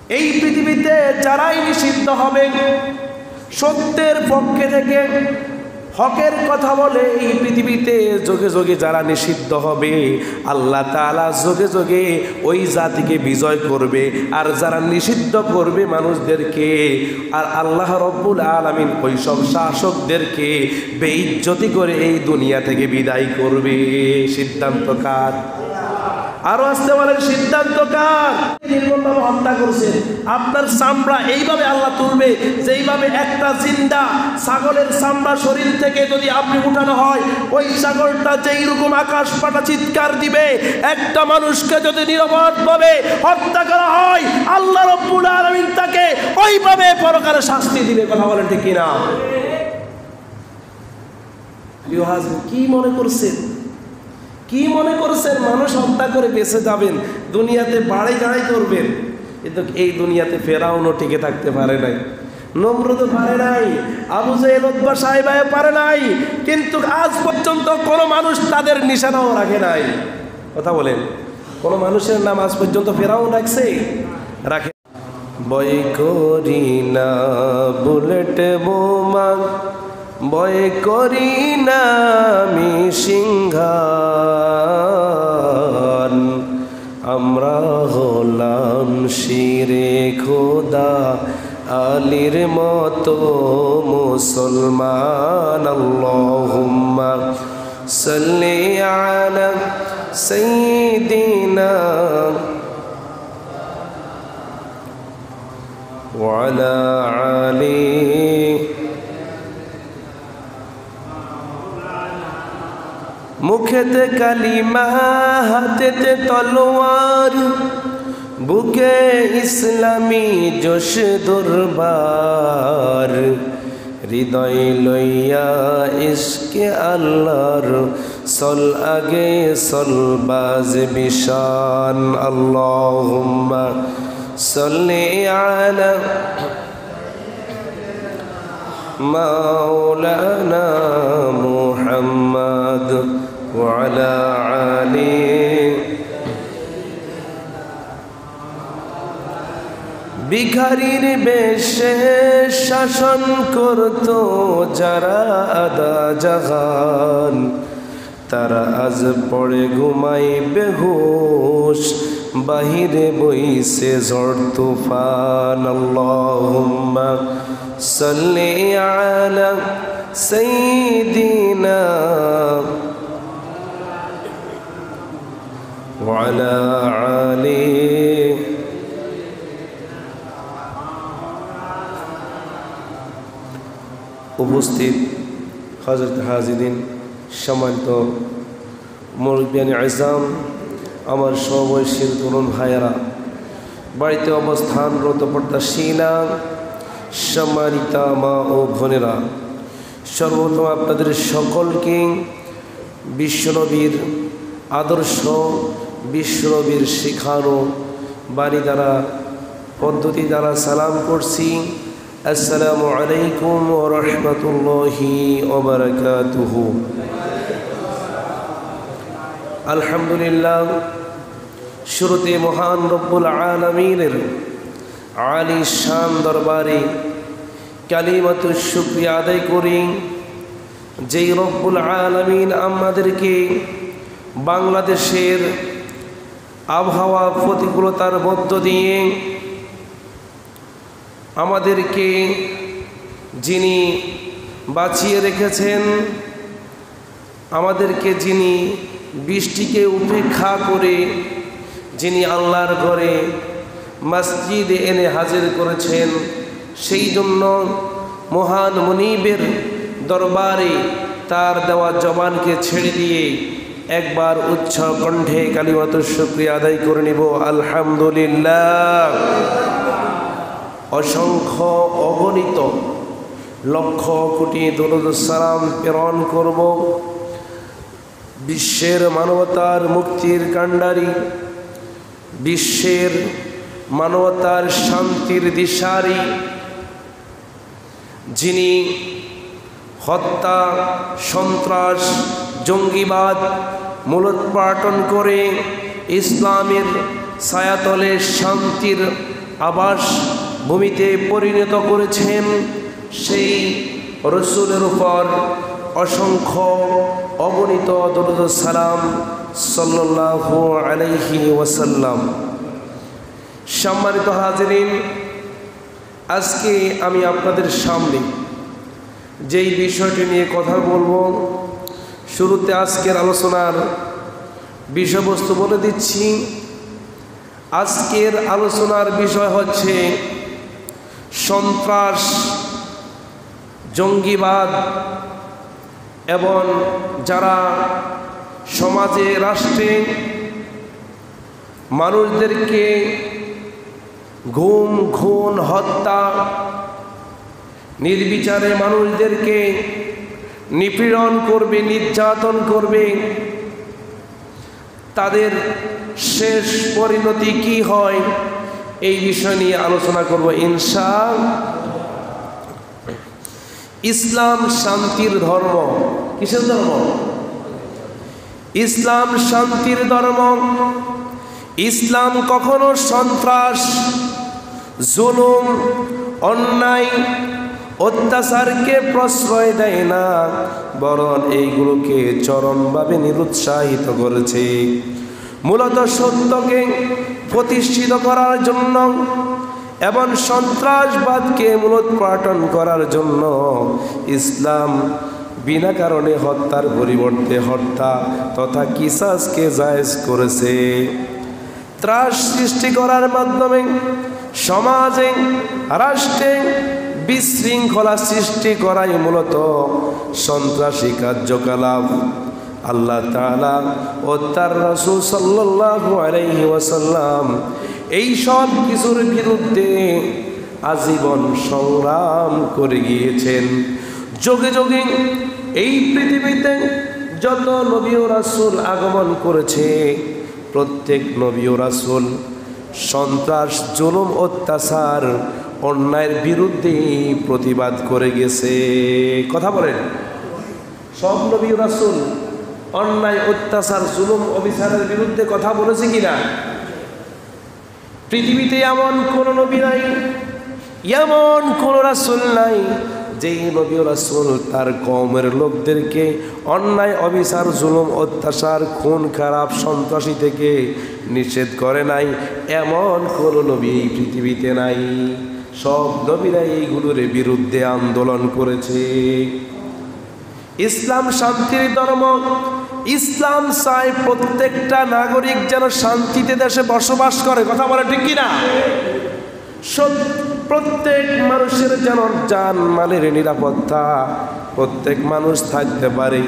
এই পৃথিবীতে যারাই নিষিদ্ধ হবে, সত্যের পক্ষে থেকে হকের কথা বলে এই পৃথিবীতে যোগে যোগে যারা নিষিদ্ধ হবে, আল্লাহ তাআলা যোগে যোগে ওই জাতিকে বিজয় করবে। আর যারা নিষিদ্ধ করবে মানুষদেরকে, আর আল্লাহ রব্বুল আলামিন ওই সব শাসকদেরকে বেইজ্জতি করে এই দুনিয়া থেকে বিদায় করবে। সিদ্ধান্ত কার? আরো আসতে বলেন, সিদ্ধান্ত কার? নির্মমভাবে হত্যা করছেন, আপনার চামড়া এইভাবে আল্লাহ তুলবে যেইভাবে একটা জিন্দা ছাগলের চামড়া শরীর থেকে যদি আপনি উঠানো হয়, ওই ছাগলটা যেই রকম আকাশ পাটা চিৎকার দিবে, একটা মানুষকে যদি নিরপরাধভাবে হত্যা করা হয়, আল্লাহ রাব্বুল আলামিন তাকে ওইভাবে পরকালে শাস্তি দিবে। কথা বলেন ঠিক কিনা? কি মনে করছেন, কি মনে করছেন মানুষ হত্যা করে বেঁচে যাবেন, দুনিয়াতে বাড়াই গাড়াই করবেন? কিন্তু এই দুনিয়াতে ফেরাউনও টিকে থাকতে পারে নাই, নমরুদও পারে নাই, আবু জেহেল উতবা সাহেবা পারে নাই, কিন্তু আজ পর্যন্ত কোনো মানুষ তাদের নিশানাও রাখে নাই। কথা বলেন, কোনো মানুষের নাম আজ পর্যন্ত ফেরাউন রাখছে? রাখে। ভয় করি না বুলেট বোমা, ভয় করি না আমি সিংহান, আমরা হলাম শিরে খোদা আলীর মতো মুসলমান। আল্লাহুম্মা সাল্লি আলা সাইয়্যিদিনা ওয়া আলা আলি মুখেতে কালিমা হাতেতে তলোয়ার, বুকে ইসলামী জোশ দরবার, হৃদয় লইয়া ইশকে আল্লাহর সল আগে সল বাজ বিশান। আল্লাহুম্মা সাল্লি আলা মাওলানা মুহাম্মদ ওয়া আলা আলি ভিখারির বেশে শাসন করত যারা আদা জাহান, তারা আজ পড়ে ঘুমাই বেহুশ, বাহিরে বইছে ঝড় তুফান। আল্লাহুম্মা সাল্লি আলা সাইয়্যিদিনা ওয়া আলা আলি উপস্থিত হযরত হাজিরিন, সম্মানিত মুরব্বিয়ান আযম, আমার সমবয়সী তরুণ ভাইয়েরা, বাড়িতে অবস্থানরত পর্দাশীলা, সম্মানিতা মা ও বোনেরা, সর্বপ্রথম আপনাদের সকলকে বিশ্বনবীর আদর্শ, বিশ্বনবীর শেখানো বাণী দ্বারা, পদ্ধতি দ্বারা সালাম করছি। আসসালামু আলাইকুম ওয়া রাহমাতুল্লাহি ওয়া বারাকাতুহু। আলহামদুলিল্লাহ, শুরুতে মহান রব্বুল আলামিনের আলী শান দরবারে কালিমাতুশ শুকরিয়া আদায় করি, যেই রব্বুল আলামিন আমাদেরকে বাংলাদেশের আবহাওয়া প্রতিকূলতার মধ্য দিয়ে আমাদেরকে যিনি বাঁচিয়ে রেখেছেন, আমাদেরকে যিনি বৃষ্টিকে উপেক্ষা করে যিনি আল্লাহর ঘরে মসজিদে এনে হাজির করেছেন, সেই জন্য মহান মুনিবের দরবারে তার দেওয়া জবানকে ছেড়ে দিয়ে একবার উচ্চ কণ্ঠে কালিমাতুশ শুকরিয়া আদায় করে নিব। আলহামদুলিল্লাহ। অসংখ্য অগণিত লক্ষ কোটি দরুদ সালাম প্রেরণ করব বিশ্বের মানবতার মুক্তির কাণ্ডারি, বিশ্বের মানবতার শান্তির দিশারি, যিনি হত্যা, সন্ত্রাস, জঙ্গিবাদ মূলোৎপাটন করে ইসলামের ছায়াতলে শান্তির আবাস ভূমিতে পরিণত করেছেন সেই রসুলের উপর অসংখ্য অগণিত দরুদ সালাম সাল্লাল্লাহু আলাইহি ওয়াসাল্লাম। সম্মানিত হাজিরিন, আজকে আমি আপনাদের সামনে যেই বিষয়টি নিয়ে কথা বলবো, শুরুতে আজকের আলোচনার বিষয়বস্তু বলে দিচ্ছি। আজকের আলোচনার বিষয় হচ্ছে সন্ত্রাস, জঙ্গিবাদ এবং যারা সমাজে রাষ্ট্রে মানুষদেরকে গুম খুন হত্যা নির্বিচারে মানুষদেরকে নিপীড়ন করবে, নির্যাতন করবে, তাদের শেষ পরিণতি কি হয় এই বিষয় নিয়ে আলোচনা করব ইনশাআল্লাহ। ইসলাম শান্তির ধর্ম। কিসের ধর্ম? ইসলাম শান্তির ধর্ম। ইসলাম কখনো সন্ত্রাস, জুলুম, অন্যায়, অত্যাচারকে প্রশ্রয় দেয় না, বরং এইগুলোকে চরমভাবে নিরুৎসাহিত করেছে। মূলত সত্যকে প্রতিষ্ঠিত করার জন্য এবং সন্ত্রাসবাদকে মূলোৎপাটন করার জন্য ইসলাম বিনা কারণে হত্যার পরিবর্তে হত্যা তথা কিসাসকে জায়েজ করেছে। ত্রাস সৃষ্টি করার মাধ্যমে সমাজে রাষ্ট্রে বিশৃঙ্খলা সৃষ্টি করাই মূলত সন্ত্রাসী কার্যকলাপ। আল্লাহ তাআলা ও তার রাসূল সাল্লাল্লাহু আলাইহি ওয়াসাল্লাম এই সব কিছুর বিরুদ্ধে আজীবন সংগ্রাম করে গিয়েছেন। যুগে যুগে এই পৃথিবীতে যত নবী ও রাসূল আগমন করেছে, প্রত্যেক নবী ও রাসূল সন্ত্রাস, জুলুম, অত্যাচার, অন্যায়ের বিরুদ্ধে প্রতিবাদ করে গেছে। কথা বলেন, সব নবী ও রাসূল অন্যায়, অত্যাচার, জুলুম, অবিচারের বিরুদ্ধে কথা বলেছে কিনা? পৃথিবীতে এমন কোন নবী নাই, এমন কোন রাসূল নাই যেই নবী ও রাসূল তার কওমের লোকদেরকে অন্যায়, অবিচার, জুলুম, অত্যাচার, খুন খারাপ, সন্ত্রাসী থেকে নিষেধ করে নাই। এমন কোন নবী এই পৃথিবীতে নাই। সব নবীরা এইগুলোর বিরুদ্ধে আন্দোলন করেছে। ইসলাম শান্তির ধর্ম। ইসলাম চায় প্রত্যেকটা নাগরিক যেন শান্তিতে দেশে বসবাস করে। কথা বলে ঠিক কিনা? প্রত্যেক মানুষের যেন জান মালের নিরাপত্তা, প্রত্যেক মানুষ থাকতে পারে।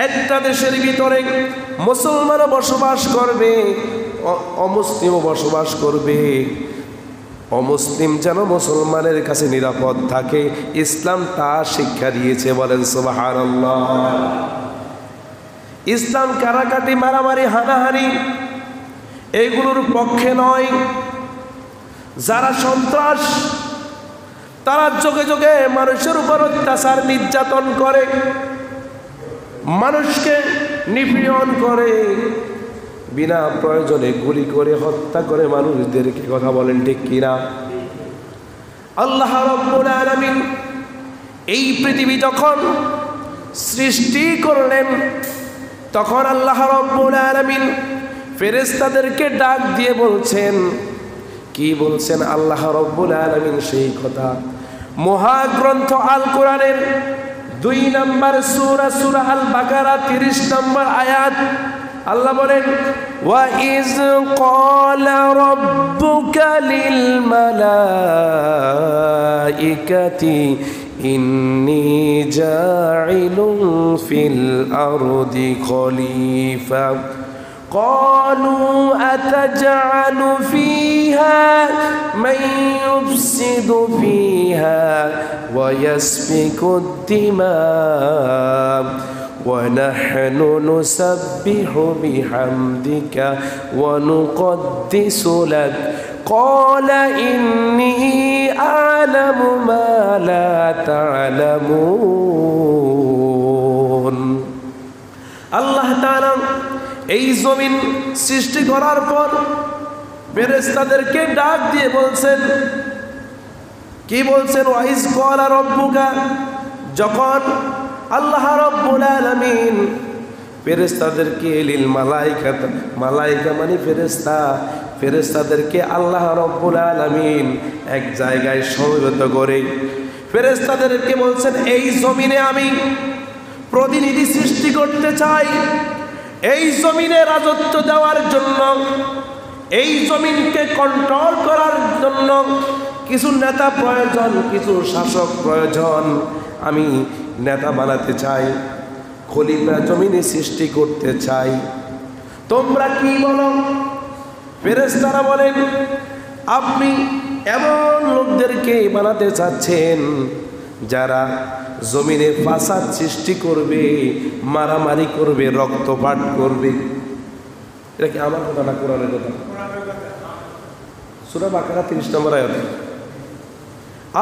একটা দেশের ভিতরে মুসলমানও বসবাস করবে, অমুসলিমও বসবাস করবে। অমুসলিম যেন মুসলমানের কাছে নিরাপদ থাকে, ইসলাম তা শিক্ষা দিয়েছে। বলেন সুবহানাল্লাহ। ইসলাম কারাকাটি, মারামারি, হানাহানি এইগুলোর পক্ষে নয়। যারা সন্ত্রাস, তারা যোগে যোগে মানুষের উপর অত্যাচার, নির্যাতন করে, মানুষকে নিপীড়ন করে, বিনা প্রয়োজনে গুলি করে হত্যা করে মানুষদেরকে। কথা বলেন ঠিক কিনা? আল্লাহ রাব্বুল আলামিন এই পৃথিবী যখন সৃষ্টি করলেন, তখন আল্লাহ রাব্বুল আলামিন ফেরেশতাদেরকে ডাক দিয়ে বলছেন, কি বলছেন আল্লাহ রাব্বুল আলামিন? সেই কথা মহাগ্রন্থ আল কোরআনের 2 নম্বর সূরা, সূরা আল বাকারা 30 নম্বর আয়াত। আল্লাহ বলেন, ওয়া ইজ ক্বালা রাব্বুকা লিল মালাইকাতি ইন্নী জাইলুন ফিল আরদি খলিফা قالوا أتجعل فيها من يفسد فيها ويسفك الدماء ونحن نسبح بحمدك ونقدس لك قال إني أعلم ما لا تعلمون। আল্লাহ তাআলা এই জমিন সৃষ্টি করার পর ফেরেশতাদেরকে ডাক দিয়ে বলছেন, কি বলছেন? ওয়াইজ ক্বালা রাব্বুকা, যখন আল্লাহ রাব্বুল আলামিন ফেরেশতাদেরকে লিল মালাইকাত, মালাইকা মানে ফেরেশতা, ফেরেশতাদেরকে আল্লাহ রাব্বুল আলামিন এক জায়গায় সমবেত করে ফেরেশতাদেরকে বলছেন, এই জমিনে আমি প্রতিনিধি সৃষ্টি করতে চাই, এই জমিনে রাজত্ব দেওয়ার জন্য, এই জমিনকে কন্ট্রোল করার জন্য কিছু নেতা প্রয়োজন, কিছু শাসক প্রয়োজন। আমি নেতা বানাতে চাই, খলিফা জমিনে সৃষ্টি করতে চাই। তোমরা কি বলো? ফেরেশতারা বলেন, আপনি এমন লোকদেরকে বানাতে চাচ্ছেন যারা জমিনে ফাসাদ সৃষ্টি করবে, মারামারি করবে, রক্তপাত করবে। এটা কি আমার কথা না কোরআনের কথা? সূরা বাকারা 30 নম্বর আয়াত।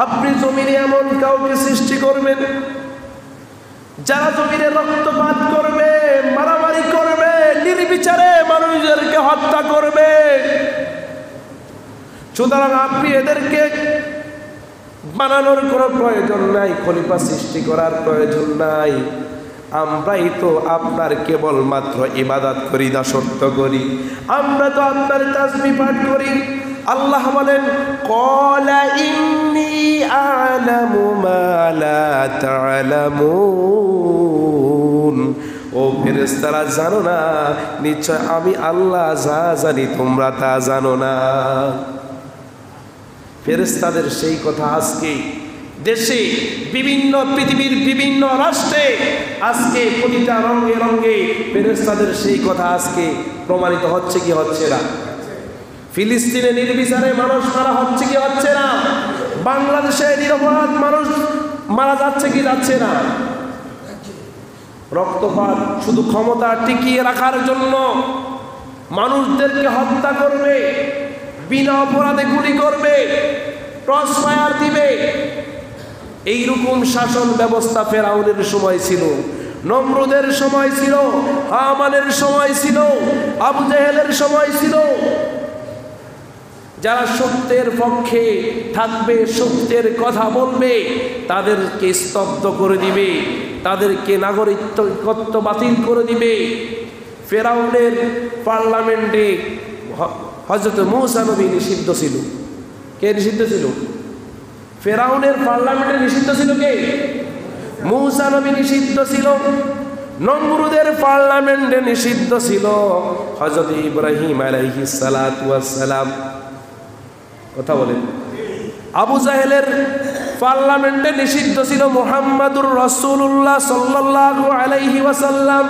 আপনি জমিনে এমন কাউকে সৃষ্টি করবেন যারা জমিনে রক্তপাত করবে, মারামারি করবে, নির্বিচারে মানুষদেরকে হত্যা করবে। সুতরাং আপনি এদেরকে বানানোর কোনো প্রয়োজন নাই, খলিফা সৃষ্টি করার প্রয়োজন নাই। আমরাই তো আপনার কেবলমাত্র ইবাদত করি, দাসত্ব করি, আমরা তো আপনার তাসবিহ পাঠ করি। আল্লাহ বলেন, ক্বালা ইন্নী আ'লামু মা লা তা'লামুন। ও ফেরেশতারা, জানো না, নিশ্চয় আমি আল্লাহ যা জানি তোমরা তা জানো না। ফেরেশতাদের সেই কথা আজকে দেশে, বিভিন্ন পৃথিবীর বিভিন্ন রাষ্ট্রে, আজকে প্রতিটা রঙে রঙে ফেরেশতাদের সেই কথা আজকে প্রমাণিত হচ্ছে কি হচ্ছে না? ফিলিস্তিনে নির্বিচারে মানুষ মারা হচ্ছে কি হচ্ছে না? বাংলাদেশে নিরপরাধ মানুষ মারা যাচ্ছে কি যাচ্ছে না? রক্তপাত শুধু ক্ষমতা টিকিয়ে রাখার জন্য মানুষদেরকে হত্যা করবে, বিনা অপরাধে গুলি করবে, ক্রস ফায়ার দিবে। এইরকম শাসন ব্যবস্থা ফেরাউনের সময় ছিল, নমরুদের সময় ছিল, হামানের সময় ছিল, আবু জেহেলের সময় ছিল। যারা সত্যের পক্ষে থাকবে, সত্যের কথা বলবে, তাদেরকে স্তব্ধ করে দিবে, তাদেরকে নাগরিকত্ব বাতিল করে দিবে। ফেরাউনের পার্লামেন্টে হযরত মূসা নবী নিষিদ্ধ ছিল। কে নিষিদ্ধ ছিল? ফেরাউনের পার্লামেন্টে নিষিদ্ধ ছিল কে? মূসা নবী নিষিদ্ধ ছিল। নমরুদের পার্লামেন্টে নিষিদ্ধ ছিল হযরত ইব্রাহিম আলাইহিস সালাতু ওয়াস সালাম। কথা বলেন। আবু জাহেলের পার্লামেন্টে নিষিদ্ধ ছিল মুহাম্মাদুর রাসূলুল্লাহ সাল্লাল্লাহু আলাইহি ওয়াসাল্লাম।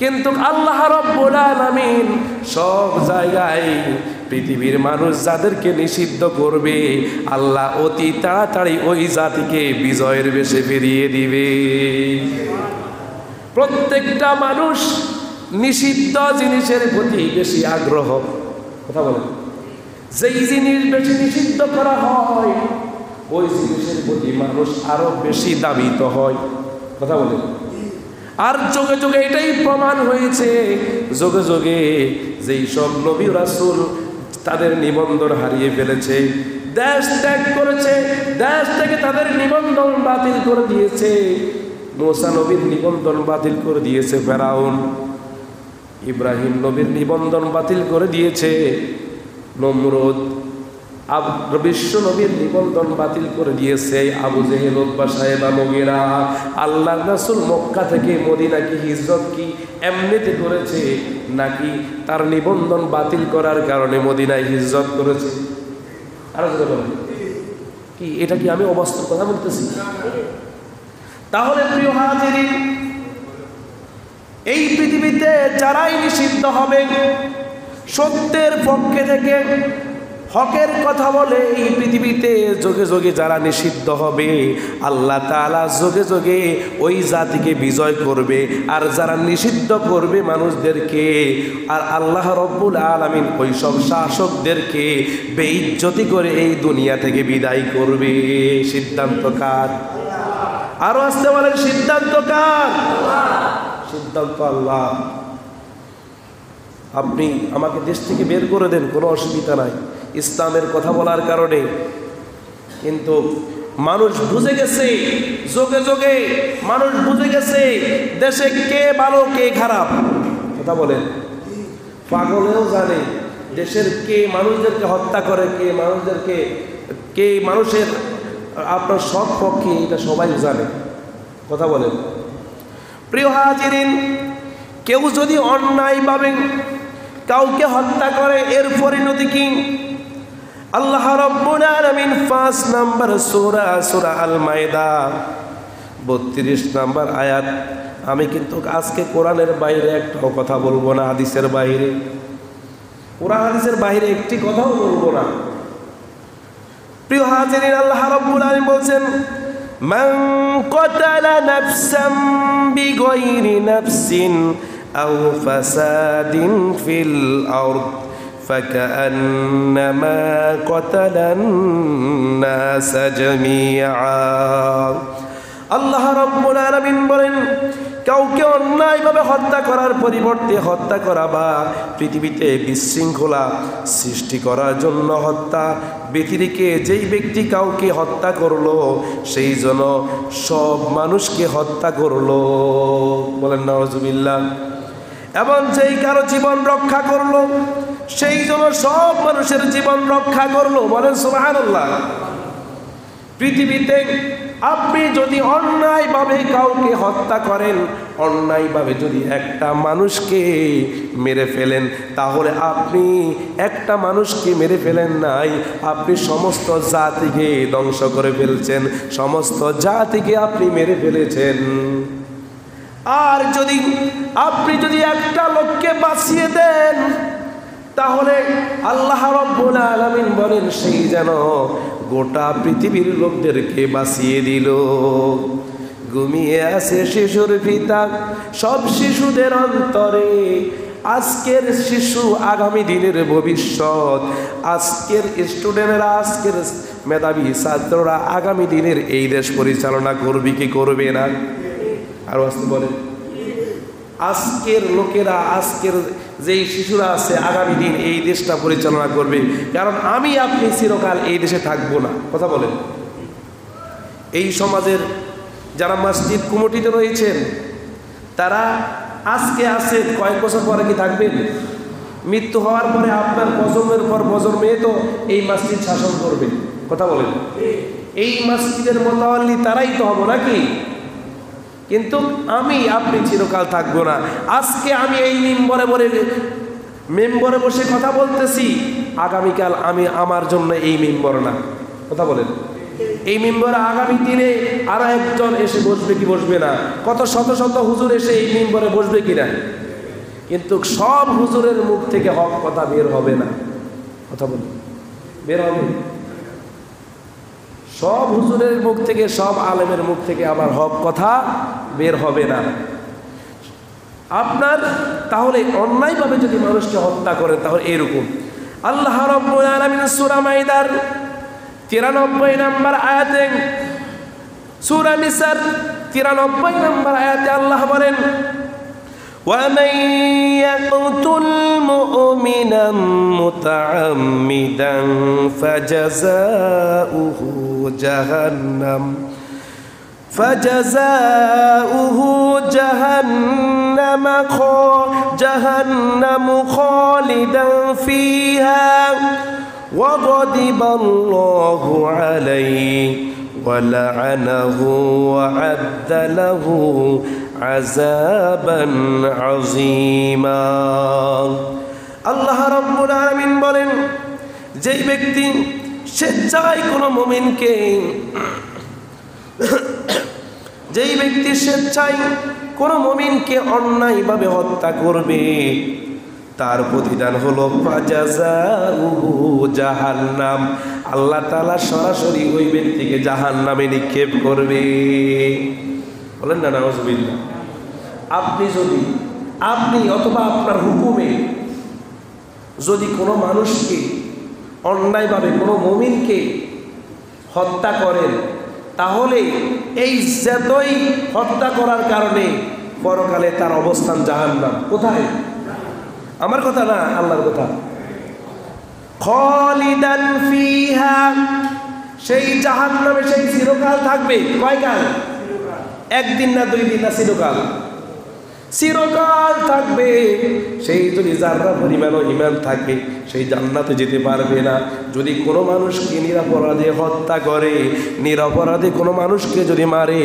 কিন্তু আল্লাহ রাব্বুল আলামিন সব জায়গায় পৃথিবীর মানুষ যাদেরকে নিষিদ্ধ করবে, আল্লাহ অতি তাড়াতাড়ি ওই জাতিকে বিজয়ের বেশে ফিরিয়ে দিবে। প্রত্যেকটা মানুষ নিষিদ্ধ জিনিসের প্রতি বেশি আগ্রহ। কথা বলেন। যেই জিনিস বেশি নিষিদ্ধ করা হয়, ওই জিনিসের প্রতি মানুষ আরো বেশি দাবিত হয়। কথা বলেন। আর যুগে যুগে এটাই প্রমাণ হয়েছে, যুগে যুগে যেই সব নবী রাসূল তাদের নিবন্ধন হারিয়ে ফেলেছে, দেশ ত্যাগ করেছে, দেশ থেকে তাদের নিবন্ধন বাতিল করে দিয়েছে। মূসা নবীর নিবন্ধন বাতিল করে দিয়েছে ফেরাউন, ইব্রাহিম নবীর নিবন্ধন বাতিল করে দিয়েছে নমরুদ, বিশ্ব নবীর নিবন্ধন বাতিল করে দিয়েছে আবু জেহেল, উতবা, সাইবা, মুগীরা। আল্লাহর রাসূল মক্কা থেকে মদিনা কি হিজরত কি এমনিতে করেছে, নাকি তার নিবন্ধন বাতিল করার কারণে মদিনায় হিজরত করেছে? আরো যদি বলেন কি, এটা কি আমি অবাস্তব কথা বলতেছি? তাহলে প্রিয় হাজিরিন, এই পৃথিবীতে যারাই নিষিদ্ধ হবে, সত্যের পক্ষে থেকে হকের কথা বলে, এই পৃথিবীতে যোগে যোগে যারা নিষিদ্ধ হবে, আল্লাহ তাআলা যোগে যোগে ওই জাতিকে বিজয় করবে। আর যারা নিষিদ্ধ করবে মানুষদেরকে, আর আল্লাহ রব্বুল আলামিন ওই সব শাসকদেরকে বেইজ্জতি করে এই দুনিয়া থেকে বিদায় করবে। সিদ্ধান্ত কার? আরো আসতে বলেন, সিদ্ধান্ত কার? সিদ্ধান্ত আল্লাহ। আপনি আমাকে দেশ থেকে বের করে দেন, কোনো অসুবিধা নাই ইসলামের কথা বলার কারণে। কিন্তু মানুষ বুঝে গেছে, যোগে যোগে মানুষ বুঝে গেছে দেশে কে ভালো কে খারাপ। কথা বলেন, পাগলেও জানে দেশের কে মানুষদেরকে হত্যা করে, কে মানুষের আপনার সৎ পক্ষে, এটা সবাই জানে। কথা বলেন। প্রিয় হাজিরিন, কেউ যদি অন্যায়ভাবে কাউকে হত্যা করে এর পরিণতি কি? আল্লাহ রাব্বুল আলামিন 5 নম্বর সূরা আল মাইদা 32 নম্বর আয়াত। আমি কিন্তু আজকে কোরআনের বাইরে একটাও কথা বলবো না, হাদিসের বাইরে, কোরআন হাদিসের বাইরে একটি কথাও বলবো না। প্রিয় হাজিরিন, আল্লাহ রাব্বুল আলামিন বলছেন, মান কাতালা নাফসান বিগাইরি নাফসিন আও ফাসাদিন ফিল আরদ ফাকান্নামা কাতালান নাস জামিআ। আল্লাহ রাব্বুল আলামিন বলেন, কাউকে অন্যায়ভাবে হত্যা করার পরিবর্তে হত্যা করা বা পৃথিবীতে বিশৃঙ্খলা সৃষ্টি করার জন্য হত্যা ব্যতিরেকে যেই ব্যক্তি কাউকে হত্যা করলো সেই জন্য সব মানুষকে হত্যা করলো। বলেন নাউজুবিল্লাহ। এবং যেই কারো জীবন রক্ষা করলো সেই জন্য সব মানুষের জীবন রক্ষা করলো। বলেন সুবহানাল্লাহ। পৃথিবীতে আপনি যদি অন্যায়ভাবে কাউকে হত্যা করেন, অন্যায়ভাবে যদি একটা মানুষকে মেরে ফেলেন, তাহলে আপনি একটা মানুষকে মেরে ফেলেন নাই, আপনি সমস্ত জাতিকে ধ্বংস করে ফেলছেন, সমস্ত জাতিকে আপনি মেরে ফেলেছেন। আর যদি আপনি একটা লোককে বাঁচিয়ে দেন, তাহলে আল্লাহ রাব্বুল আলামিন বলেন সেই যেন গোটা পৃথিবীর লোকদেরকে বাঁচিয়ে দিল। ঘুমিয়ে আছে শিশুর পিতা, সব শিশুদের অন্তরে আজকের শিশু আগামী দিনের ভবিষ্যৎ। আজকের স্টুডেন্টরা, আজকের মেধাবী ছাত্ররা আগামী দিনের এই দেশ পরিচালনা করবে কি করবে না? আরো আসতে বলেন। আজকের লোকেরা, আজকের যেই শিশুরা আছে আগামী দিন এই দেশটা পরিচালনা করবে, কারণ আমি আপনি চিরকাল এই দেশে থাকবো না। কথা বলেন। এই সমাজের যারা মসজিদ কমিটিতে রয়েছেন তারা আজকে আছে, কয়েক বছর পরে কি থাকবেন? মৃত্যু হওয়ার পরে আপনার প্রজন্মের পর প্রজন্মে তো এই মসজিদ শাসন করবে। কথা বলেন। এই মসজিদের মোতাওয়াল্লি তারাই তো হবো নাকি? কিন্তু আমি আপনি চিরকাল থাকবো না। আজকে আমি এই মেম্বরে বসে কথা বলতেছি, আগামীকাল আমি আমার জন্য এই মেম্বর না। কথা বলেন। এই মেম্বরে আগামী দিনে আরো একজন এসে বসবে কি বসবে না? কত শত শত হুজুর এসে এই মেম্বরে বসবে কিনা? কিন্তু সব হুজুরের মুখ থেকে হক কথা বের হবে না। কথা বলেন। বের হবে? সব হুজুরের মুখ থেকে, সব আলেমের মুখ থেকে আবার হক কথা বের হবে না। আপনার তাহলে অন্যায়ভাবে যদি মানুষকে হত্যা করে, তাহলে এরকম আল্লাহ রাব্বুল আলামিন সূরা মাইদার 93 নম্বর আয়াতে, সূরা নিসার 93 নম্বর আয়াতে আল্লাহ বলেন, وَمَن يَقْتُلْ مُؤْمِنًا مُتَعَمِّدًا فَجَزَاؤُهُ جَهَنَّمُ خَالِدًا فِيهَا وَغَضِبَ اللَّهُ عَلَيْهِ وَلَعَنَهُ وَأَعَدَّ لَهُ আযাবান আযীমা। আল্লাহ রাব্বুল আলামিন বলেন, যেই ব্যক্তি স্বেচ্ছায় কোনো মুমিনকে, যেই ব্যক্তি স্বেচ্ছায় কোনো মুমিনকে অন্যায়ভাবে হত্যা করবে, তার প্রতিদান হলো ফাজাযাউহু জাহান্নাম। আল্লাহ তাআলা সরাসরি ওই ব্যক্তিকে জাহান্নামে নিক্ষেপ করবে। বলেন না নাউজুবিল্লাহ। আপনি অথবা আপনার হুকুমে যদি কোনো মানুষকে অন্যায়ভাবে কোনো মুমিনকে হত্যা করেন, তাহলে এই যতই হত্যা করার কারণে পরকালে তার অবস্থান জাহান্নাম। কোথায়? আমার কথা না, আল্লাহর কথা। খালিদান ফিহা, সেই জাহান্নামে সেই চিরকাল থাকবে। কয় কাল? একদিন না, 2 দিন না, চিরকাল, চিরকাল থাকবে। সেই যদি যারা পরিমাণও ইমান থাকে সেই জান্নাতে যেতে পারবে না। যদি কোনো মানুষকে নিরপরাধে হত্যা করে, নিরপরাধে কোনো মানুষকে যদি মারে,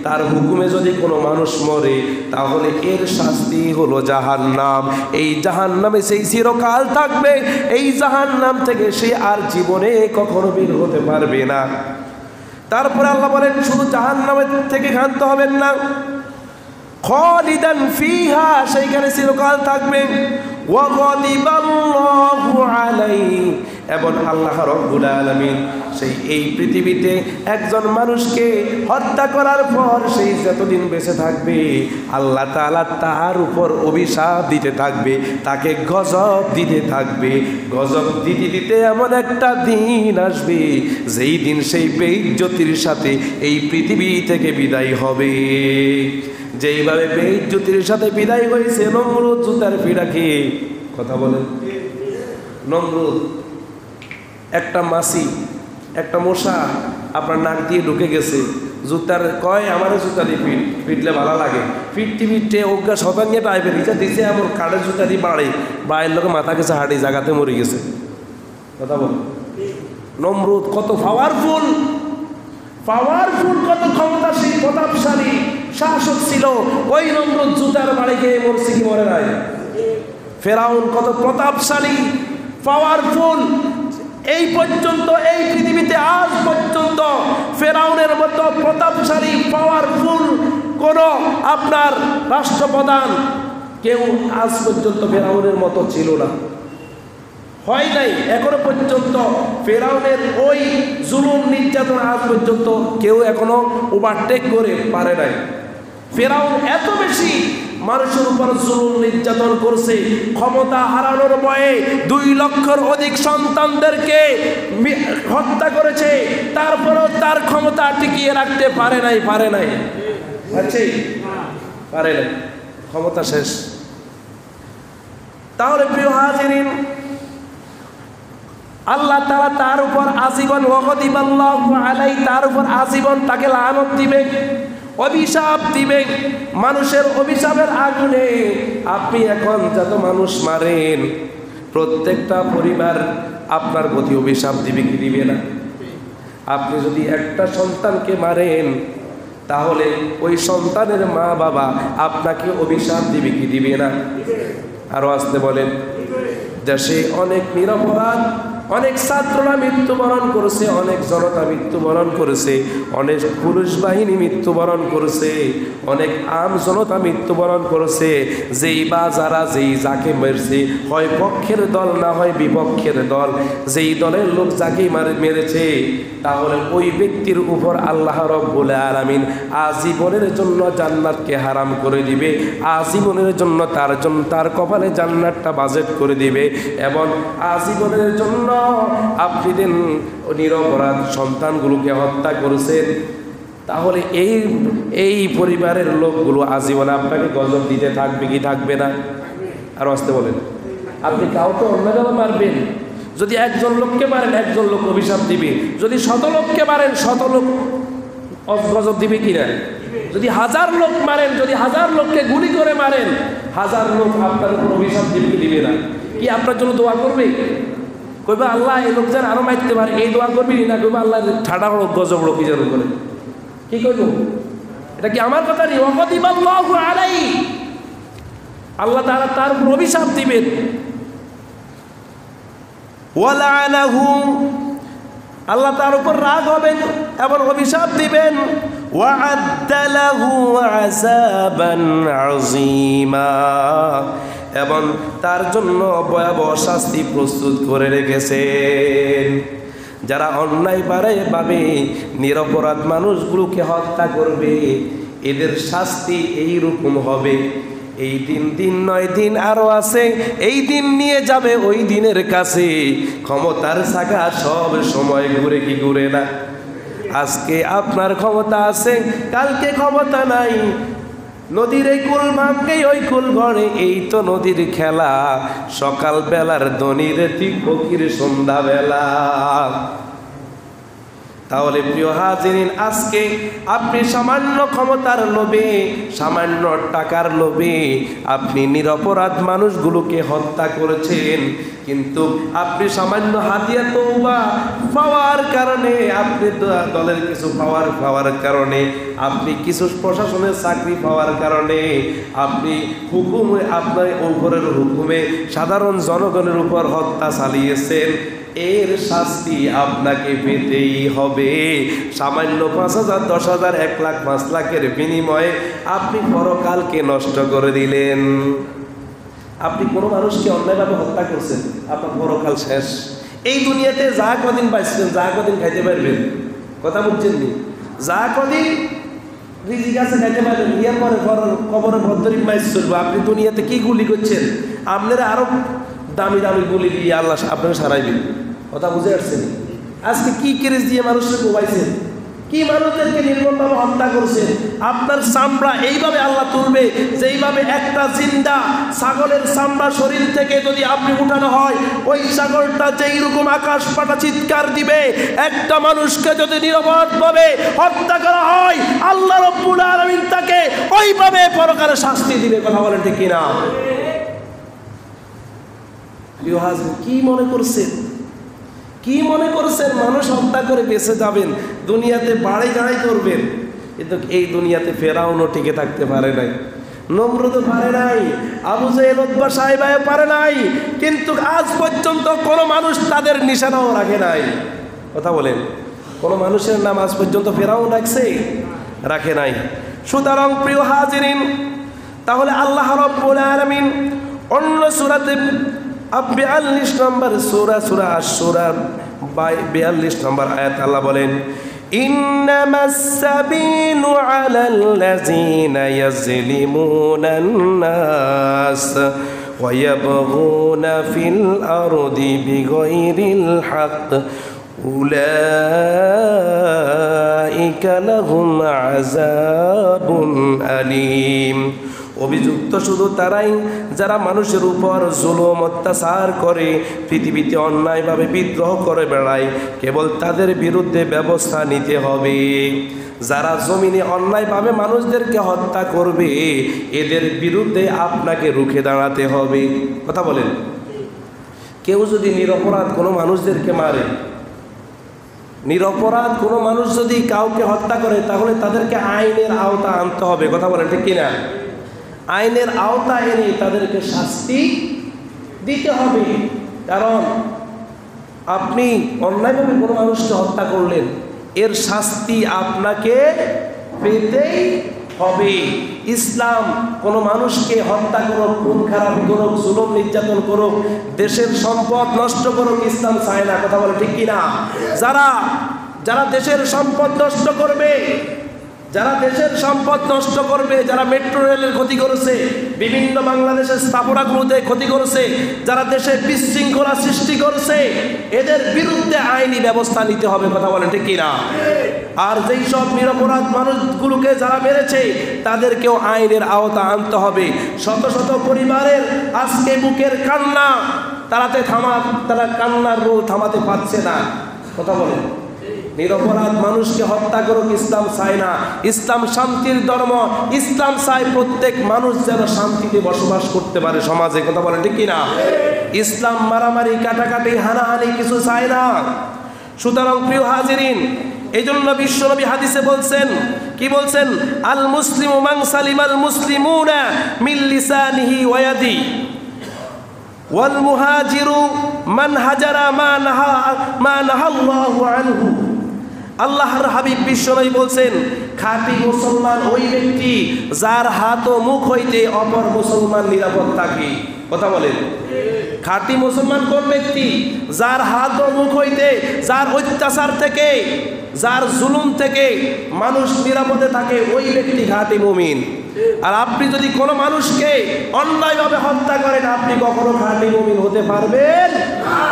তার হুকুমে যদি কোনো মানুষ মরে, তাহলে এর শাস্তি হলো জাহান্নাম। এই জাহান্নামে সেই চিরকাল থাকবে। এই জাহান্নাম থেকে সে আর জীবনে কখনো বের হতে পারবে না। তারপরে আল্লাহ বলেন শুধু জাহান্নামের থেকে ক্ষান্ত হবেন না, খালিদান ফিহা, সেইখানে চিরকাল থাকবেন। ওয়া গাদিবাল্লাহু আলাইহি, এবং আল্লাহ রাব্বুল আলামিন সেই এই পৃথিবীতে একজন মানুষকে হত্যা করার পর সেই যতদিন বেঁচে থাকবে আল্লাহ তাআলা তার উপর অভিশাপ দিতে থাকবে, তাকে গজব দিতে থাকবে। গজব দিতে দিতে এমন একটা দিন আসবে যেই দিন সেই বেইজ্জতির সাথে এই পৃথিবী থেকে বিদায় হবে। যেইভাবে বেইজ্জতির সাথে বিদায় হয়েছে নমরুদ জুতার পিড়া খেয়ে। কথা বলেন, নমরুদ একটা মাছি, একটা মশা আপনার নাক দিয়ে ঢুকে গেছে, জুতার কয় আমার জুতা দিয়ে পিটলে ভালো লাগে, পিটতে পিটতে অজ্ঞা শতাঙ্গে টাইপের ইচ্ছা দিচ্ছে, এমন কাঠের জুতা দিয়ে বাড়ির লোকে মাথা গেছে, হাঁটি জায়গাতে মরে গেছে। কথা বল, নমরুদ কত পাওয়ারফুল, কত ক্ষমতাশীল, প্রতাপশালী শাসক ছিল। ওই নমরুদ জুতার বাড়ি খেয়ে মরছে কি মরে নাই? ফেরাউন কত প্রতাপশালী, পাওয়ারফুল। এই পর্যন্ত এই পৃথিবীতে আজ পর্যন্ত ফেরাউনের মতো প্রতাপশালী পাওয়ারফুল কোন আপনার রাষ্ট্রপ্রধান কেউ আজ পর্যন্ত ফেরাউনের মতো ছিল না, হয় নাই এখনো পর্যন্ত। ফেরাউনের ওই জুলুম নির্যাতন আজ পর্যন্ত কেউ এখনো ওভারটেক করে পারে নাই। ফেরাউন এত বেশি মানুষের উপর জুলুম নির্যাতন করছে, ক্ষমতা হারানোর ভয়ে 2 লক্ষের অধিক সন্তানদেরকে হত্যা করেছে, তারপরেও তার ক্ষমতা টিকিয়ে রাখতে পারে নাই, পারে নাই, ক্ষমতা শেষ। তাহলে প্রিয় হাজিরিন, আল্লাহ তাআলা তার উপর আজীবন ওয়াগদিবাল্লাহু আলাইহি, তার উপর আজীবন তাকে লানত দিবে, অভিশাপ দিবে। মানুষের অভিশাপের আগুনে আপনি এখন যত মানুষ মারেন, প্রত্যেকটা পরিবার আপনার প্রতি অভিশাপ দিবে কি দিবে না? আপনি যদি একটা সন্তানকে মারেন, তাহলে ওই সন্তানের মা বাবা আপনাকে অভিশাপ দিবে কি দিবে না? আরো আসতে বলেন। দেশে অনেক নিরপরাধ, অনেক ছাত্ররা মৃত্যুবরণ করেছে, অনেক জনতা মৃত্যুবরণ করেছে, অনেক পুলিশ বাহিনী মৃত্যুবরণ করেছে, অনেক আম জনতা মৃত্যুবরণ করেছে। যেই বা যারা যেই যাকে মেরেছে, হয় পক্ষের দল না হয় বিপক্ষের দল, যেই দলের লোক যাকে মেরেছে, তাহলে ওই ব্যক্তির উপর আল্লাহ রাব্বুল আলামিন আজীবনের জন্য জান্নাতকে হারাম করে দিবে, আজীবনের জন্য তার কপালে জান্নাতটা বাজেট করে দিবে, এবং আজীবনের জন্য আপনি দিন নিরপরাধ সন্তানগুলোকে হত্যা করেছেন, তাহলে এই পরিবারের লোকগুলো আজীবন আপনাকে গজব দিতে থাকবে কি থাকবে না? আর আসতে বলেন। আপনি কাউকে অন্যভাবে মারবেন, যদি একজন লোককে মারেন একজন লোক অভিশাপ দিবে, যদি 100 লোককে মারেন 100 লোক গজব দিবে কিনা? যদি 1000 লোক মারেন, যদি 1000 লোককে গুলি করে মারেন, 1000 লোক আপনার উপর অভিশাপ দিবে কি দিবে না? কি আপনার জন্য দোয়া করবে? কইবা আল্লাহ এই লোক যেন আরো মারতে পারে, এই দোয়া করবি না? কইবা আল্লাহ ঠাডা হোক গজব হোক, কি যেন করে, কি কইব? এটা কি আমার কথা নেই? ওয়াগদিবাল্লাহু আলাইহি, আল্লাহ তাআলা তার উপর অভিশাপ দিবেন। ওয়ালানাহু, আল্লাহ তার উপর রাগ হবেন এবং অভিশাপ দিবেন। ওয়া'আদ্দা লাহু আযাবান আযীমা, এবং তার জন্য ভয়াবহ শাস্তি প্রস্তুত করে রেখেছেন। যারা অন্যায়ভাবে নিরপরাধ মানুষগুলোকে হত্যা করবে, এদের শাস্তি এই রকম হবে। এই দিন 9 দিন আরো আছে, এই দিন নিয়ে যাবে ওই দিনের কাছে। ক্ষমতার চাকা সব সময় ঘুরে কি ঘুরে না? আজকে আপনার ক্ষমতা আছে, কালকে ক্ষমতা নাই। নদীর এই কুল ভাঙ্গে ওই কুল ঘরে, এই তো নদীর খেলা, সকাল বেলার দনির ঠিক ফকির সন্ধ্যা বেলা। তাহলে প্রিয় হাজিরিন, আজকে আপনি সামান্য ক্ষমতার লোভে, সামান্য টাকার লোভে আপনি নিরপরাধ মানুষগুলোকে হত্যা করেছেন। কিন্তু আপনি সামান্য হাতিয়া তওবা পাওয়ার কারণে, আপনি দলের কিছু পাওয়ার কারণে, আপনি কিছু প্রশাসনের চাকরি পাওয়ার কারণে, আপনি হুকুমে, আপনার উপরের হুকুমে সাধারণ জনগণের উপর হত্যা চালিয়েছেন। এর শাস্তি আপনাকে পেতেই হবে। সামান্য 5,000, 10,000, 1 লাখ, 5 লাখের বিনিময়ে আপনি পরকালকে নষ্ট করে দিলেন। আপনি কোনো মানুষকে অন্যায়ভাবে হত্যা করছেন, আপনার পরকাল শেষ। এই দুনিয়াতে যা কদিন বাঁচছেন, যা কদিন খাইতে পারবেন, কথা বুঝছেন নি, যা কদিন রিজিক আছে খাইতে পারবেন, ইয়ার পরে কবরে ভদ্রিক মাইজ চলবে। আপনি দুনিয়াতে কি গুলি করছেন, আপনারা আরো দামি দামি গুলি দিয়ে আল্লাহ আপনারা সারাইবেন। কথা বুঝে আসছেন? আজকে কি কেরেজ দিয়ে মানুষকে কোবাইছেন, কি মানুষদেরকে নির্মমভাবে হত্যা করছেন। আপনার চামড়া এইভাবে আল্লাহ তুলবে, যেইভাবে একটা জিন্দা ছাগলের চামড়া শরীর থেকে যদি আপনি উঠানো হয়, ওই ছাগলটা যেই রকম আকাশ পাটা চিৎকার দিবে, একটা মানুষকে যদি নিরপরাধভাবে হত্যা করা হয়, আল্লাহ রাব্বুল আলামিন তাকে ওইভাবে পরকালে শাস্তি দিবে। কথা বলেন ঠিক কিনা? প্রিয় হাজবেন্ড, কি মনে করছেন, কি মনে করছেন মানুষ হত্যা করে বেঁচে যাবেন, দুনিয়াতে বাড়াই গাড়াই করবেন? কিন্তু এই দুনিয়াতে ফেরাউনও টিকে থাকতে পারে নাই, নমরুদও পারে নাই, আবু জেহেল উতবা সাহেবাও পারে নাই, কিন্তু আজ পর্যন্ত কোনো মানুষ তাদের নিশানাও রাখে নাই। কথা বলেন, কোনো মানুষের নাম আজ পর্যন্ত ফেরাউন রাখছে? রাখে নাই। সুতরাং প্রিয় হাজিরিন, তাহলে আল্লাহ রাব্বুল আলামিন অন্য সূরাতে 42 নম্বর সূরা আশ-শূরা 42 নম্বর আয়াত আল্লাহ বলেন, ইন্নামাস সাবিলু আলাল্লাযীনা ইয়াযলিমুনান নাস ওয়া ইয়াবগুনা ফিল আরদি বিগাইরিল হক উলাইকা লাহুম আযাবুন আলীম। অভিযুক্ত শুধু তারাই যারা মানুষের উপর জুলুম অত্যাচার করে, পৃথিবীতে অন্যায়ভাবে বিদ্রোহ করে বেড়ায়, কেবল তাদের বিরুদ্ধে ব্যবস্থা নিতে হবে। যারা জমিনে অন্যায়ভাবে মানুষদেরকে হত্যা করবে, এদের বিরুদ্ধে আপনাকে রুখে দাঁড়াতে হবে। কথা বলেন, কেউ যদি নিরপরাধ কোনো মানুষদেরকে মারে, নিরপরাধ কোনো মানুষ যদি কাউকে হত্যা করে, তাহলে তাদেরকে আইনের আওতা আনতে হবে। কথা বলেন ঠিক কিনা? আইনের আওতা এনে তাদেরকে শাস্তি দিতে হবে। কারণ আপনি অন্যায়ভাবে কোনো মানুষকে হত্যা করলেন, এর শাস্তি আপনাকে পেতেই হবে। ইসলাম কোনো মানুষকে হত্যা করুক, খুন খারাপি করুক, জুলুম নির্যাতন করুক, দেশের সম্পদ নষ্ট করুক, ইসলাম চায় না। কথা বলে ঠিক কিনা? যারা দেশের সম্পদ নষ্ট করবে, যারা দেশের সম্পদ নষ্ট করবে, যারা মেট্রো রেলের ক্ষতি করেছে, বিভিন্ন বাংলাদেশের স্থাপনাগুলোতে ক্ষতি করেছে, যারা দেশে বিশৃঙ্খলা সৃষ্টি করেছে, এদের বিরুদ্ধে আইনি ব্যবস্থা নিতে হবে। কথা বলেন ঠিক কিনা? আর যেই সব নিরপরাধ মানুষগুলোকে যারা মেরেছে, তাদেরকেও আইনের আওতা আনতে হবে। শত শত পরিবারের আজকে বুকের কান্না, তারা কান্নার রোল থামাতে পারছে না। কথা বলেন, নিরপরাধ মানুষকে হত্যা করুক, ইসলাম চায় না। ইসলাম শান্তির ধর্ম। ইসলাম চায় প্রত্যেক মানুষ যেন শান্তিতে বসবাস করতে পারে সমাজে। কথা বলেন ঠিক কিনা? ইসলাম মারামারি, কাটাকাটি, হানাহানি কিছু চায় না। সুতরাং প্রিয় হাজিরিন, এই জন্য বিশ্বনবী হাদিসে বলছেন, কি বলছেন? আল মুসলিমু মান সালিমাল মুসলিমুনা মিন লিসানিহি ওয়া ইয়াদি ওয়াল মুহাজিরু মান হাজারা মা নাহাল্লাহু আনহু। আল্লাহর হাবিব বিশ্বনবী বলছেন, খাঁটি মুসলমান ওই ব্যক্তি যার হাত ও মুখ হইতে অপর মুসলমান নিরাপদ থাকে। কথা বলেন, খাঁটি মুসলমান কোন ব্যক্তি? যার হাত ও মুখ হইতে, যার অত্যাচার থেকে, যার জুলুম থেকে মানুষ নিরাপদে থাকে, ওই ব্যক্তি খাঁটি মুমিন। আর আপনি যদি কোনো মানুষকে অন্যায়ভাবে হত্যা করেন, আপনি কখনো খাঁটি মুমিন হতে পারবেন না।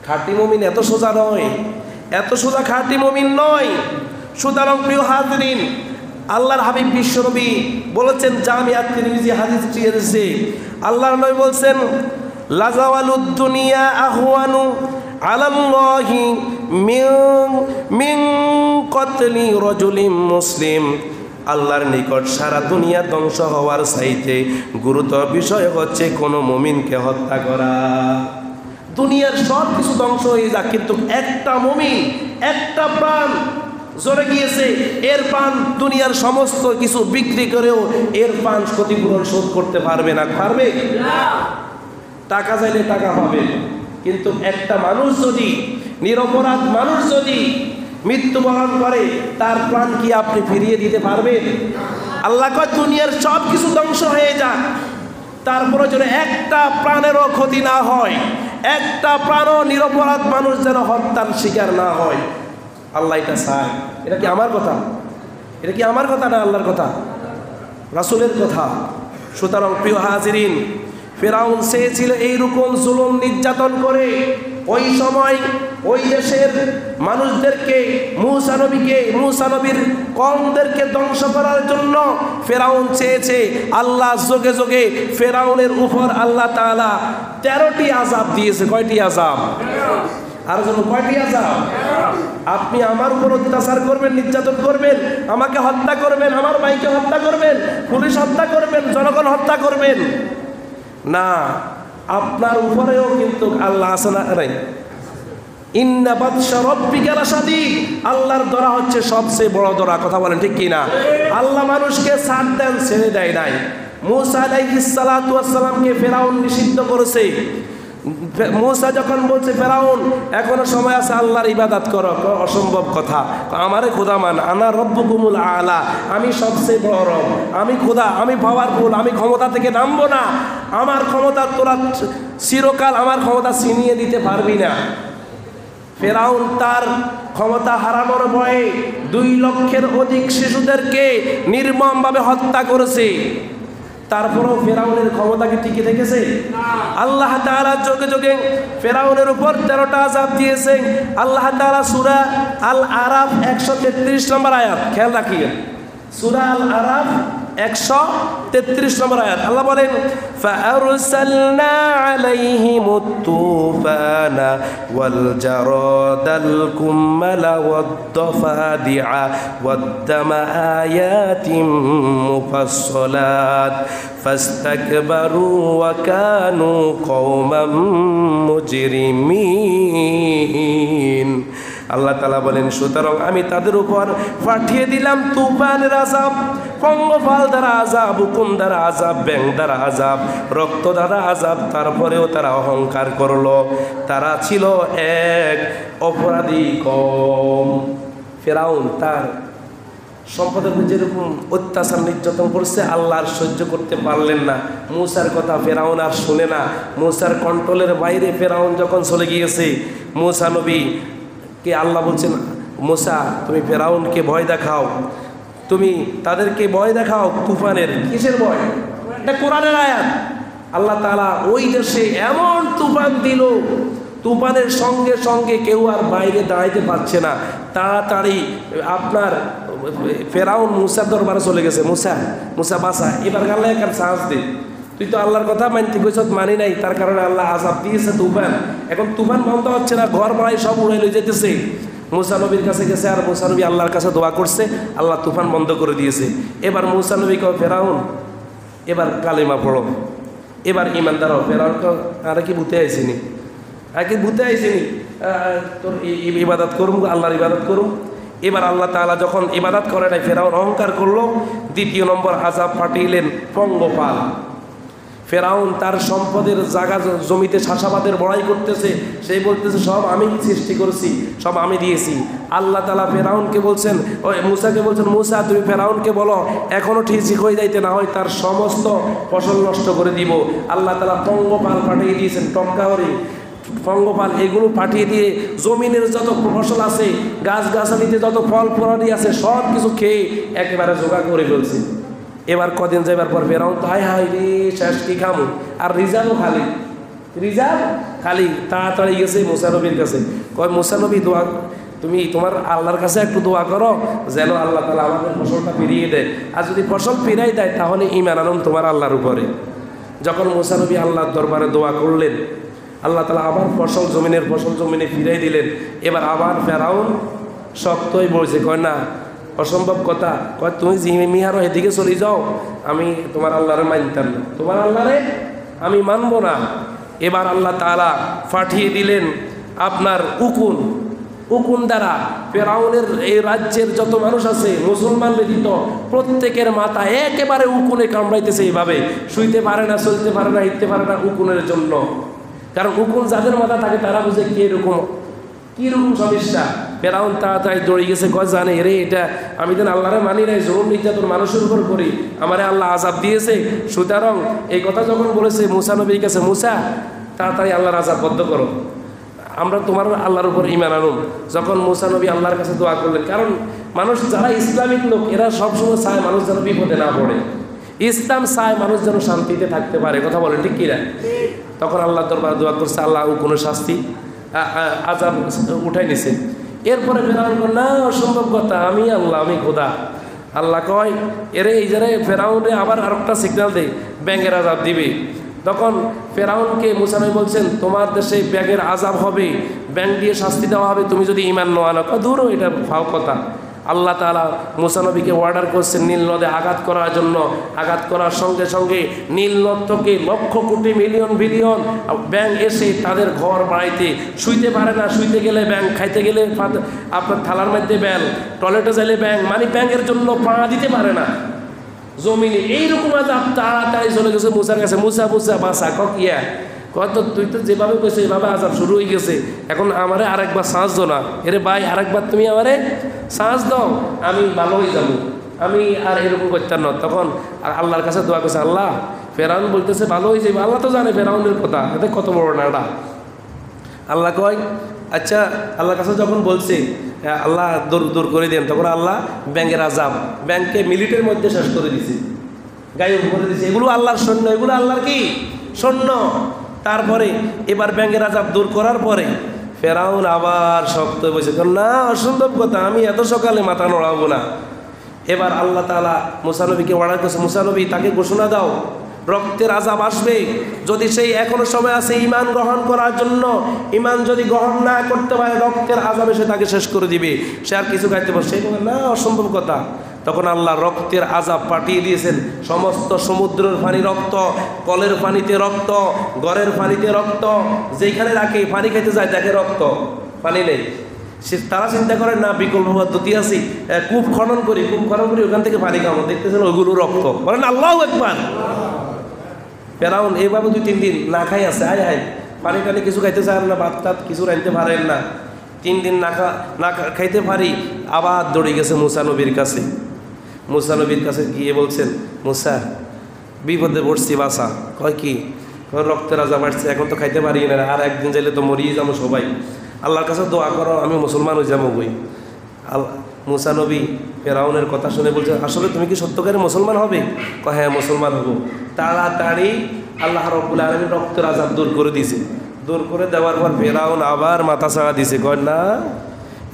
খাঁটি মুমিন এত সোজা নয়, এত সোজা খাঁটি মুমিন নয়। সুতরাং প্রিয় হাজিরিন, আল্লাহর হাবিব বিশ্বনবী বলেছেন, জামিআত তিরমিজি হাদিসটি এসেছে, আল্লাহর নবী বলছেন, লাজাওয়ালুদ দুনিয়া আহওয়ানু আলাল্লাহি মিন কতলি রাজুলিন মুসলিম। আল্লাহর নিকট সারা দুনিয়া ধ্বংস হওয়ার চাইতে গুরুতর বিষয় হচ্ছে কোনো মুমিনকে হত্যা করা। দুনিয়ার সব কিছু ধ্বংস হয়ে যাক, কিন্তু একটা মুমিন, একটা প্রাণ জোরে গিয়েছে, এর প্রাণ দুনিয়ার সমস্ত কিছু বিক্রি করেও এর প্রাণ ক্ষতিপূরণ শোধ করতে পারবে না। পারবে? টাকা চাইলে টাকা পাবে, কিন্তু একটা মানুষ যদি, নিরপরাধ মানুষ যদি মৃত্যুবরণ করে, তার প্রাণ কি আপনি ফিরিয়ে দিতে পারবেন? আল্লাহ কয় দুনিয়ার সব কিছু ধ্বংস হয়ে যাক, তারপরে যেন একটা প্রাণেরও ক্ষতি না হয়, একটা প্রাণও নিরপরাধ মানুষ যেন হত্যার শিকার না হয়। আল্লাহ এটা চায়। এটা কি আমার কথা? এটা কি আমার কথা না আল্লাহর কথা? রাসূলের কথা। সুতরাং প্রিয় হাজিরিন, ফেরাউন চেয়েছিল এইরকম জুলুম নির্যাতন করে ওই সময় ওই দেশের মানুষদেরকে, মূসা নবীর কওমদেরকে ধ্বংস করার জন্য ফেরাউন চেয়েছে। আল্লাহ যোগে যোগে ফেরাউনের উপর আল্লাহ তাআলা 13টি আযাব দিয়েছে। কয়টি আযাব? আর যেন কয়টি আযাব? আপনি আমার উপর অত্যাচার করবেন, নির্যাতন করবেন, আমাকে হত্যা করবেন, আমার ভাইকে হত্যা করবেন, পুলিশ হত্যা করবেন, জনগণ হত্যা করবেন না, আপনার উপরেও কিন্তু আল্লাহ আছে না নাই? ইন্না বাতশা রাব্বিকা লাশাদীদ। আল্লাহর দরা হচ্ছে সবচেয়ে বড় দরা। কথা বলেন ঠিক কিনা? আল্লাহ মানুষকে ছাড় দেন, ছেড়ে দেয় নাই। মূসা আলাইহিস সালাতু ওয়াস সালামকে ফেরাউন নিষিদ্ধ করেছে। মূসা যখন বলছে, ফেরাউন এখনো সময় আছে, আল্লাহর ইবাদত করো, অসম্ভব কথা, আমারে খোদা মান, আনা রব্বুকুমুল আলা, আমি সবচেয়ে বড় রব, আমি খোদা, আমি পাওয়ারফুল, আমি ক্ষমতা থেকে নামবো না, আমার ক্ষমতা তোরা চিরকাল আমার ক্ষমতা ছিনিয়ে দিতে পারবি না। ফেরাউন তার ক্ষমতা হারানোর ভয়ে 2 লক্ষের অধিক শিশুদেরকে নির্মমভাবে হত্যা করেছে। তারপরেও ফেরাউনের ক্ষমতা কি টিকে থেকেছে? আল্লাহ তাআলা যোগে যোগে ফেরাউনের উপর 13টা আযাব দিয়েছে। আল্লাহ তাআলা সূরা আল আরাফ 133 নম্বর আয়াত, খেয়াল রাখিয়েন, সূরা আল আরাফ 133 নম্বর আয়াত, আল্লাহ বলেন, ফাআরসালনা আলাইহিমুত তুফানা ওয়াল জারাদাল কুম্মালা ওয়াদ দাফাদিআ ওয়াদ দামা আয়াতিম মুফাসসালাত ফাস্তাকবারু ওয়া কানু কওমান মুজরিমিন। আল্লাহ তাআলা বলেন, সুতরাং আমি তাদের উপর পাঠিয়ে দিলাম তুফানের আযাব, পঙ্গপাল দ্বারা আযাব, হুকুম দ্বারা আযাব, ব্যাং দ্বারা আযাব, রক্ত দ্বারা আযাব। তারপরেও তারা অহংকার করলো। তারা ছিল এক অপরাধী কওম। ফেরাউন তার সম্পদের যেরকম অত্যাচার নির্যাতন করছে, আল্লাহ আর সহ্য করতে পারলেন না। মূসার কথা ফেরাউন আর শুনে না। মূসার কন্ট্রোলের বাইরে ফেরাউন যখন চলে গিয়েছে, মূসা নবী কে আল্লাহ বলছেন, মূসা তুমি ফেরাউনকে ভয় দেখাও, তুমি তাদেরকে ভয় দেখাও। তুফানের, কিসের ভয়? এটা কোরআনের আয়াত। আল্লাহ তাআলা ওই দেশে এমন তুফান দিল, তুফানের সঙ্গে সঙ্গে কেউ আর বাইরে দাঁড়াইতে পারছে না। তাড়াতাড়ি আপনার ফেরাউন মূসার দরবারে চলে গেছে, মূসা বাসা, এবার আল্লাহ একটা সাহস দে, তুই তো আল্লাহর কথা মানতে কইছ, মানি নাই, তার কারণে আল্লাহ আযাব দিয়েছে তুফান। এখন তুফান বন্ধ হচ্ছে না, ঘর বাড়ি সব উড়াই লয়ে যেতেছে। মূসা নবীর কাছে গেছে, আর মূসা নবী আল্লাহর কাছে দোয়া করছে, আল্লাহ তুফান বন্ধ করে দিয়েছে। এবার মূসা নবী কয়, ফেরাউন এবার কালেমা পড়ো, এবার ইমানদার হও। ফেরাউন আর কি ভূতে আইসিনি, আর কি ভূতে আইসিনি, তোর ইবাদত করুম, আল্লাহর ইবাদত করুম। এবার আল্লাহ তাআলা যখন ইবাদত করে নাই, ফেরাউন অহংকার করলো। 2 নম্বর আযাব পাঠিয়েলেন পঙ্গপাল। ফেরাউন তার সম্পদের জায়গা জমিতে চাষাবাদের বড়াই করতেছে, সেই বলতেছে সব আমি সৃষ্টি করেছি, সব আমি দিয়েছি। আল্লাহ তাআলা ফেরাউনকে বলছেন, ওই মূসাকে বলছেন, মূসা তুমি ফেরাউনকে বলো এখনো ঠিক হয়ে যাইতে, না হয় তার সমস্ত ফসল নষ্ট করে দিব। আল্লাহ তাআলা পঙ্গপাল পাঠিয়ে দিয়েছেন, টঙ্কাহরি পঙ্গপাল, এগুলো পাঠিয়ে দিয়ে জমিনের যত ফসল আছে, গাছগাছালিতে যত ফল ফলাদি আছে, সব কিছু খেয়ে একেবারে জোগাড় করে ফেলছে। এবার কদিন যাইবার পর ফেরাউন তো হায় হায় রে, শেষ কি খামু, আর রিজার্ভও খালি। তাড়াতাড়ি গেছে মূসা নবীর কাছে, কয় মূসা নবী তুমি তোমার আল্লাহর কাছে একটু দোয়া করো যেন আল্লাহ তাআলা আমাদের ফসলটা ফিরিয়ে দেয়। আর যদি ফসল ফিরাই দেয় তাহলে ঈমান আনুন তোমার আল্লাহর উপরে। যখন মুসা নবী আল্লাহর দরবারে দোয়া করলেন, আল্লাহ তাআলা আবার জমিনে ফিরাই দিলেন। এবার আবার ফেরাউন শক্তই বলছে, কয় না অসম্ভব কথা, কয় তুমি মিহারো এদিকে চলে যাও, আমি তোমার আল্লাহরে মানতাম না, তোমার আল্লাহরে আমি মানব না। এবার আল্লাহ তাআলা পাঠিয়ে দিলেন আপনার উকুন দ্বারা ফেরাউনের এই রাজ্যের যত মানুষ আছে মুসলমান ব্যতীত প্রত্যেকের মাথা একেবারে উকুনে কামড়াইতেছে। এইভাবে শুইতে পারে না, চলতে পারে না, হিঁটতে পারে না উকুনের জন্য। কারণ উকুন যাদের মাথা থাকে তারা বুঝে কীরকম সমস্যা। ফেরাউন তাড়াতাড়ি দৌড়ে গেছে, কয় জানে রে এটা আমি যেন আল্লাহরে মানি নাই, জরুর নির্যাতন মানুষের উপর করি, আমারে আল্লাহ আযাব দিয়েছে। সুতরাং এই কথা যখন বলেছে মুসা নবীর কাছে, মুসা তাড়াতাড়ি আল্লাহর আযাব বন্ধ করো, আমরা তোমার আল্লাহর উপর ঈমান আনুন। যখন মুসা নবী আল্লাহর কাছে দোয়া করলেন, কারণ মানুষ যারা ইসলামিক লোক এরা সবসময় চায় মানুষ যেন বিপদে না পড়ে, ইসলাম চায় মানুষ যেন শান্তিতে থাকতে পারে, কথা বলেন ঠিক কিনা? তখন আল্লাহ দরবার দোয়া করছে, আল্লাহ কোনো শাস্তি আযাব উঠাই নিছে। এরপরে ফেরাউন না অসম্ভব কথা, আমি আল্লাহ, আমি খোদা। আল্লাহ কয় এরে এই যারা ফেরাউনে আবার আরেকটা সিগন্যাল দেয়, ব্যাঙের আযাব দিবে। তখন ফেরাউনকে মুসা নবী বলছেন, তোমার দেশে ব্যাঙের আযাব হবে, ব্যাঙ দিয়ে শাস্তি দেওয়া হবে তুমি যদি ঈমান না আনো। দূর এটা ফাও কথা। আল্লাহ তাআলা মুসা নবীকে অর্ডার করছেন নীল নদে আঘাত করার জন্য। আঘাত করার সঙ্গে সঙ্গে নীল নদ থেকে লক্ষ কোটি মিলিয়ন বিলিয়ন ব্যাঙ এসে তাদের ঘর বাড়াইতে শুইতে পারে না, শুইতে গেলে ব্যাঙ, খাইতে গেলে আপনার থালার মধ্যে ব্যাঙ, টয়লেটে যাইলে ব্যাঙ, মানে ব্যাঙের জন্য পা দিতে পারে না জমিনে। এইরকম আযাব তাড়াতাড়ি চলে গেছে মুসার কাছে, মুসা বাসা কিয়া কত তুই তো যেভাবে কইছে এভাবে আযাব শুরু হয়ে গেছে, এখন আমারে আরেকবার সাহস দাও না। এরে ভাই আরেকবার তুমি আমারে সাহস দাও, আমি ভালো হয়ে যাবো, আমি আর এরকম করতাম না। তখন আল্লাহর কাছে দোয়া করছে, আল্লাহ ফেরাউন বলতেছে ভালো হয়ে যাবে, আল্লাহ তো জানে ফেরাউনের কথা, এতে কত বড় না এটা। আল্লাহ কয় আচ্ছা, আল্লাহর কাছে যখন বলছে আল্লাহ দূর করে দেন, তখন আল্লাহ ব্যাঙের আযাব, ব্যাঙকে মিনিটের মধ্যে শেষ করে দিছে, গায়েব করে দিছে। এগুলো আল্লাহর সৈন্য, এগুলো আল্লাহর কি সৈন্য। তারপরে এবার ব্যাঙের আযাব দূর করার পরে ফেরাউন আবার শক্ত বসে, না অসম্ভব কথা, আমি এত সকালে মাথা নড়াবো না। এবার আল্লাহ তাআলা মুসা নবীকে অর্ডার করছে, মুসা নবী তাকে ঘোষণা দাও রক্তের আযাব আসবে, যদি সেই এখনো সময় আছে ঈমান গ্রহণ করার জন্য, ঈমান যদি গ্রহণ না করতে পারে রক্তের আযাব এসে তাকে শেষ করে দিবে, সে আর কিছু খাইতে পারছে না, অসম্ভব কথা। তখন আল্লাহ রক্তের আযাব পাঠিয়ে দিয়েছেন, সমস্ত সমুদ্রের পানি রক্ত, কলের পানিতে রক্ত, গড়ের পানিতে রক্ত, যেখানে রাখে পানি খেতে যায় দেখে রক্ত, পানি নেই। তারা চিন্তা করেন না বিকল্প পদ্ধতি আছি, কূপ খনন করি ওখান থেকে পানি খাবো, দেখতেছেন ওইগুলো রক্ত, বলেন আল্লাহু আকবার। ফেরাউন এইভাবে 2-3 দিন না খাই আছে, হায় পানি টানি কিছু খাইতে চান না, ভাত টাত কিছু রাঁধতে পারেন না। 3 দিন না খাইতে পারি, আবার দৌড়ে গেছে মুসা নবীর কাছে। মুসা নবীর কাছে গিয়ে বলছেন, মুসা বিপদে পড়ছি বাসা। কয় কি? রক্তের আযাব আসছে, এখন তো খাইতে পারি না, আর একদিন যাইলে তো মরিয়ে যাবো সবাই, আল্লাহর কাছে দোয়া করো আমি মুসলমান হয়ে যাবো বই। মুসা নবী ফেরাউনের কথা শুনে বলছে, আসলে তুমি কি সত্যকারে মুসলমান হবে? কয় হ্যাঁ মুসলমান হবো। তাড়াতাড়ি আল্লাহ রাব্বুল আলামিন রক্তের আযাব দূর করে দিয়েছে। দূর করে দেওয়ার পর ফেরাউন আবার মাথা ছাড়া দিছে, কয় না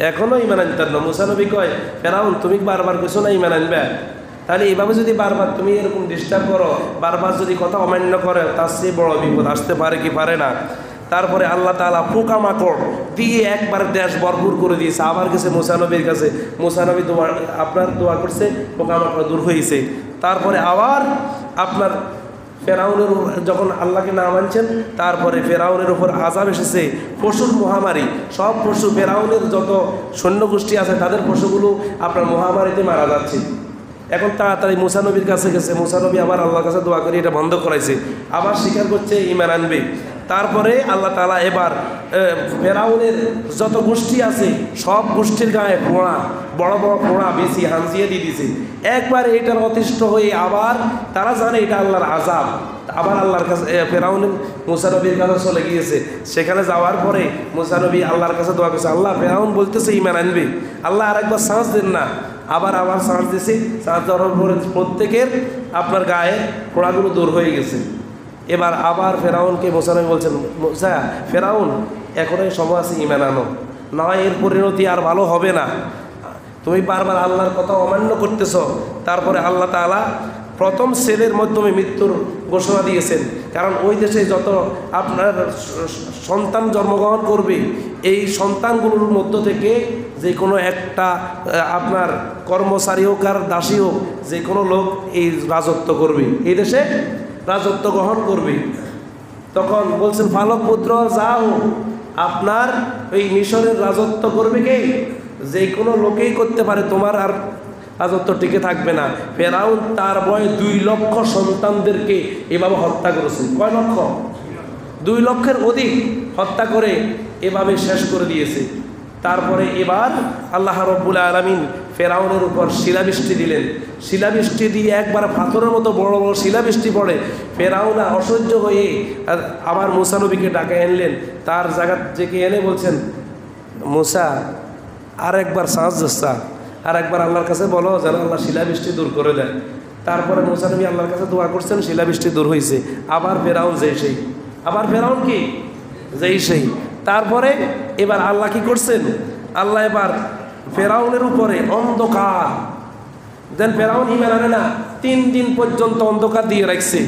এখনো ঈমান আনতেন না। মুসা নবী কয়, ফেরাউন তুমি বারবার কইছো না ঈমান আনবে, তাহলে এইভাবে যদি বারবার তুমি এরকম ডিস্টার্ব করো, বারবার যদি কথা অমান্য করে, তার চেয়ে বড় বিপদ আসতে পারে কি পারে না। তারপরে আল্লাহ তাআলা পোকামাকড় দিয়ে একবার দেশ ভরপুর করে দিয়েছে। আবার গেছে মুসা নবীর কাছে, মুসা নবী আপনার দোয়া করছে, পোকামাকড় দূর হয়েছে। তারপরে আবার আপনার ফেরাউনের যখন আল্লাহকে না মানছেন, তারপরে ফেরাউনের উপর আযাব এসেছে, পশুর মহামারী, সব পশু ফেরাউনের যত সৈন্য গোষ্ঠী আছে তাদের পশুগুলো আপনার মহামারীতে মারা যাচ্ছে। এখন তাড়াতাড়ি মুসা নবীর কাছে গেছে, মুসা নবী আবার আল্লাহর কাছে দোয়া করে এটা বন্ধ করাইছে, আবার স্বীকার করছে ঈমান আনবে। তারপরে আল্লাহ তাআলা এবার ফেরাউনের যত গোষ্ঠী আছে সব গোষ্ঠীর গায়ে পোড়া, বড় বড় পোড়া বেশি হাঁসিয়ে দিয়ে দিয়েছে। একবার এটার অতিষ্ঠ হয়ে আবার তারা জানে এটা আল্লাহর আযাব, আবার আল্লাহর কাছে ফেরাউন মুসা নবীর কাছে চলে গিয়েছে। সেখানে যাওয়ার পরে মুসা নবী আল্লাহর কাছে দোয়া করছে, আল্লাহ ফেরাউন বলতেছে ঈমান আনবে, আল্লাহ আরেকবার সাহস দেন না। আবার সাহস দিয়েছে, সাহস দেওয়ার পরে প্রত্যেকের আপনার গায়ে পোড়াগুলো দূর হয়ে গেছে। এবার আবার ফেরাউনকে মুসা নবী বলছেন, মুসা ফেরাউন এখনই সময় আছে ঈমান আনো, নয় এর পরিণতি আর ভালো হবে না। তুমি বারবার আল্লাহর কথা অমান্য করতেছ। তারপরে আল্লাহ তাআলা প্রথম সেলের মাধ্যমে মৃত্যুর ঘোষণা দিয়েছেন। কারণ ওই দেশে যত আপনার সন্তান জন্মগ্রহণ করবে, এই সন্তানগুলোর মধ্য থেকে যে কোনো একটা আপনার কর্মচারী হোক আর দাসী হোক, যে কোনো লোক এই রাজত্ব করবে, এই দেশে রাজত্ব গ্রহণ করবে। তখন বলছেন ফালক পুত্র যাও, আপনার এই মিশরের রাজত্ব করবে কে? যে কোনো লোকেই করতে পারে, তোমার আর রাজত্ব টিকে থাকবে না। ফেরাউন তার বয়ে 2 লক্ষ সন্তানদেরকে এভাবে হত্যা করেছে। কয় লক্ষ? 2 লক্ষের অধিক হত্যা করে এভাবে শেষ করে দিয়েছে। তারপরে এবার আল্লাহ রাব্বুল আলামিন ফেরাউনের উপর শিলাবৃষ্টি দিলেন। শিলাবৃষ্টি দিয়ে একবার পাথরের মতো বড় বড় শিলাবৃষ্টি পড়ে। ফেরাউন অসহ্য হয়ে আবার মুসা নবীকে ডাকে আনলেন। তার জায়গা থেকে এনে বলছেন, মুসা আর একবার সাহায্য চা, আর একবার আল্লাহর কাছে বলো যেন আল্লাহ শিলাবৃষ্টি দূর করে দেয়। তারপরে মুসা নবী আল্লাহর কাছে দোয়া করছেন, শিলাবৃষ্টি দূর হয়েছে। আবার ফেরাউন যেই সেই, আবার ফেরাউন কি যেই সেই। তারপরে এবার আল্লাহ কি করছেন? আল্লাহ এবার ফেরাউনের উপরে অন্ধকার দেন। ফেরাউন ইমান আনে না, 3 দিন পর্যন্ত অন্ধকার দিয়ে রাখছে।